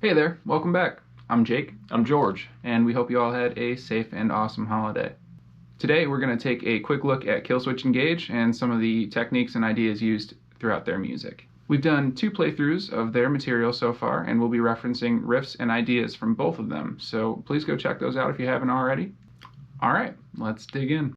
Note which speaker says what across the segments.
Speaker 1: Hey there, welcome back. I'm Jake.
Speaker 2: I'm George.
Speaker 1: And we hope you all had a safe and awesome holiday. Today we're going to take a quick look at KILLSWITCH Engage and some of the techniques and ideas used throughout their music. We've done 2 playthroughs of their material so far, and we'll be referencing riffs and ideas from both of them, so please go check those out if you haven't already. Alright, let's dig in.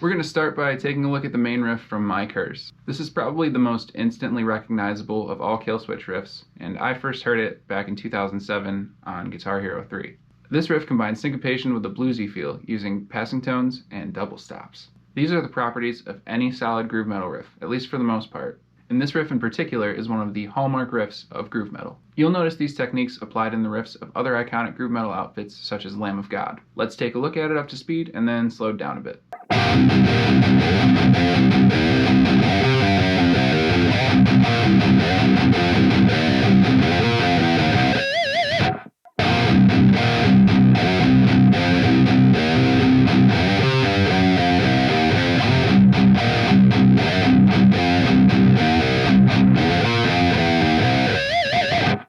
Speaker 1: We're going to start by taking a look at the main riff from My Curse. This is probably the most instantly recognizable of all KILLSWITCH riffs, and I first heard it back in 2007 on Guitar Hero 3. This riff combines syncopation with a bluesy feel, using passing tones and double stops. These are the properties of any solid groove metal riff, at least for the most part. And this riff in particular is one of the hallmark riffs of groove metal. You'll notice these techniques applied in the riffs of other iconic groove metal outfits such as Lamb of God. Let's take a look at it up to speed and then slow it down a bit.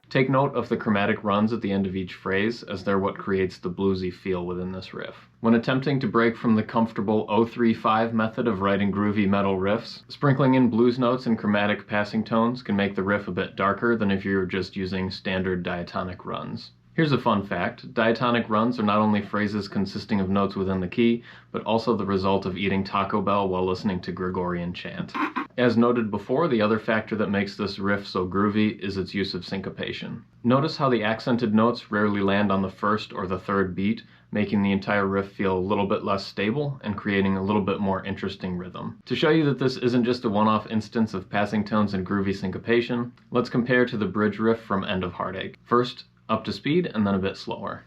Speaker 2: Take note of the chromatic runs at the end of each phrase, as they're what creates the bluesy feel within this riff. When attempting to break from the comfortable 0-3-5 method of writing groovy metal riffs, sprinkling in blues notes and chromatic passing tones can make the riff a bit darker than if you were just using standard diatonic runs. Here's a fun fact: diatonic runs are not only phrases consisting of notes within the key, but also the result of eating Taco Bell while listening to Gregorian chant. As noted before, the other factor that makes this riff so groovy is its use of syncopation. Notice how the accented notes rarely land on the first or the third beat, making the entire riff feel a little bit less stable and creating a little bit more interesting rhythm. To show you that this isn't just a one-off instance of passing tones and groovy syncopation, let's compare to the bridge riff from End of Heartache. First, up to speed, and then a bit slower.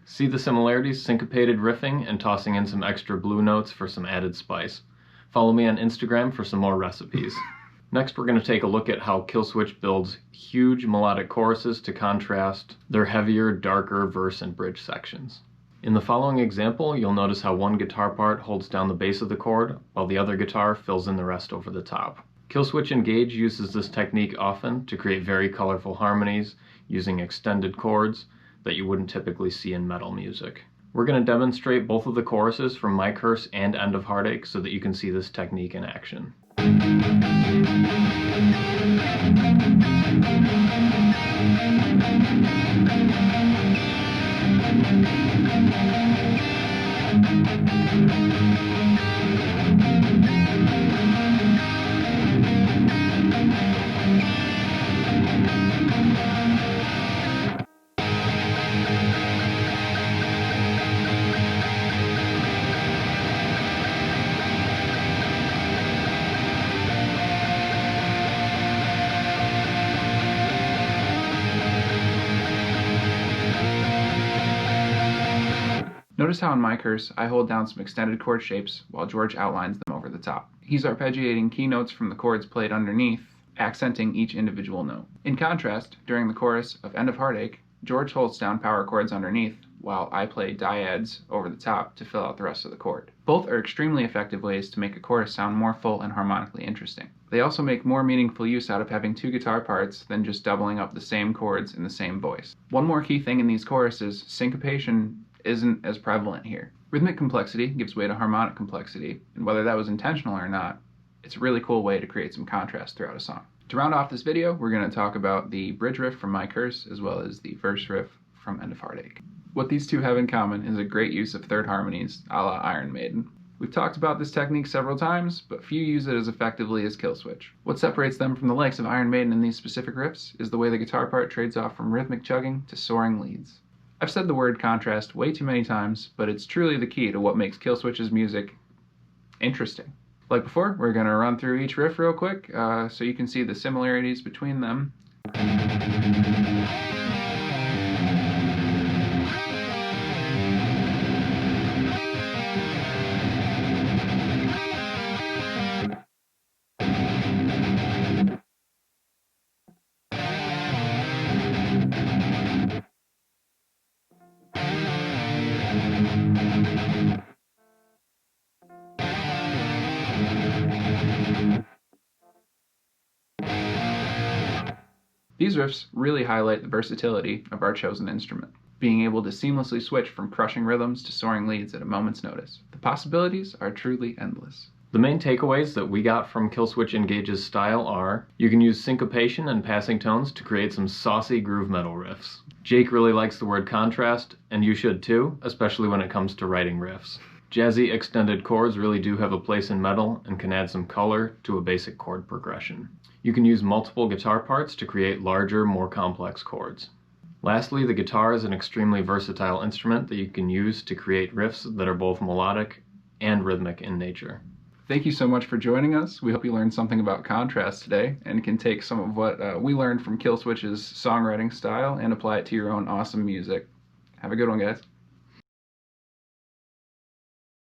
Speaker 2: See the similarities: syncopated riffing and tossing in some extra blue notes for some added spice. Follow me on Instagram for some more recipes. Next, we're going to take a look at how KILLSWITCH builds huge melodic choruses to contrast their heavier, darker verse and bridge sections. In the following example, you'll notice how one guitar part holds down the base of the chord, while the other guitar fills in the rest over the top. KILLSWITCH Engage uses this technique often to create very colorful harmonies using extended chords that you wouldn't typically see in metal music. We're going to demonstrate both of the choruses from My Curse and End of Heartache so that you can see this technique in action.
Speaker 1: Notice how in My Curse, I hold down some extended chord shapes while George outlines them over the top. He's arpeggiating key notes from the chords played underneath, accenting each individual note. In contrast, during the chorus of End of Heartache, George holds down power chords underneath, while I play dyads over the top to fill out the rest of the chord. Both are extremely effective ways to make a chorus sound more full and harmonically interesting. They also make more meaningful use out of having 2 guitar parts than just doubling up the same chords in the same voice. One more key thing in these choruses: syncopation isn't as prevalent here. Rhythmic complexity gives way to harmonic complexity, and whether that was intentional or not, it's a really cool way to create some contrast throughout a song. To round off this video, we're going to talk about the bridge riff from My Curse as well as the verse riff from End of Heartache. What these two have in common is a great use of third harmonies, a la Iron Maiden. We've talked about this technique several times, but few use it as effectively as KILLSWITCH. What separates them from the likes of Iron Maiden in these specific riffs is the way the guitar part trades off from rhythmic chugging to soaring leads. I've said the word contrast way too many times, but it's truly the key to what makes KILLSWITCH's music interesting. Like before, we're going to run through each riff real quick so you can see the similarities between them. These riffs really highlight the versatility of our chosen instrument, being able to seamlessly switch from crushing rhythms to soaring leads at a moment's notice. The possibilities are truly endless.
Speaker 2: The main takeaways that we got from KILLSWITCH Engage's style are: you can use syncopation and passing tones to create some saucy groove metal riffs. Jake really likes the word contrast, and you should too, especially when it comes to writing riffs. Jazzy extended chords really do have a place in metal and can add some color to a basic chord progression. You can use multiple guitar parts to create larger, more complex chords. Lastly, the guitar is an extremely versatile instrument that you can use to create riffs that are both melodic and rhythmic in nature.
Speaker 1: Thank you so much for joining us. We hope you learned something about contrast today and can take some of what we learned from KILLSWITCH's songwriting style and apply it to your own awesome music. Have a good one, guys.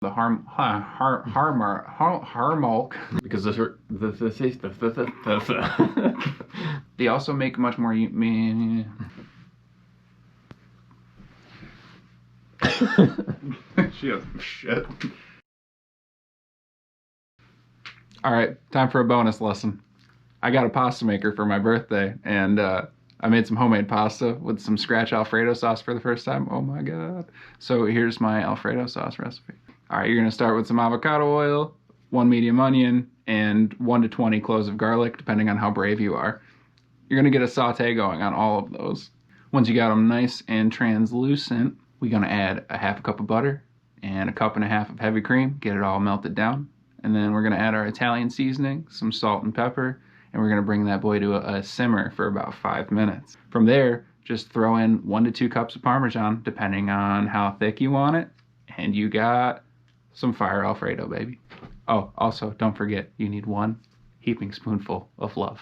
Speaker 1: The harmonic.
Speaker 2: Because
Speaker 1: They also make much more. Shit. All right, time for a bonus lesson. I got a pasta maker for my birthday, and I made some homemade pasta with some scratch Alfredo sauce for the first time. Oh my god. So here's my Alfredo sauce recipe. All right, you're going to start with some avocado oil, 1 medium onion, and 1 to 20 cloves of garlic, depending on how brave you are. You're going to get a saute going on all of those. Once you got them nice and translucent, we're going to add a half a cup of butter and a cup and a half of heavy cream, get it all melted down. And then we're going to add our Italian seasoning, some salt and pepper, and we're going to bring that boy to a simmer for about 5 minutes. From there, just throw in 1 to 2 cups of Parmesan, depending on how thick you want it, and you got some fire Alfredo, baby. Oh, also, don't forget, you need 1 heaping spoonful of love.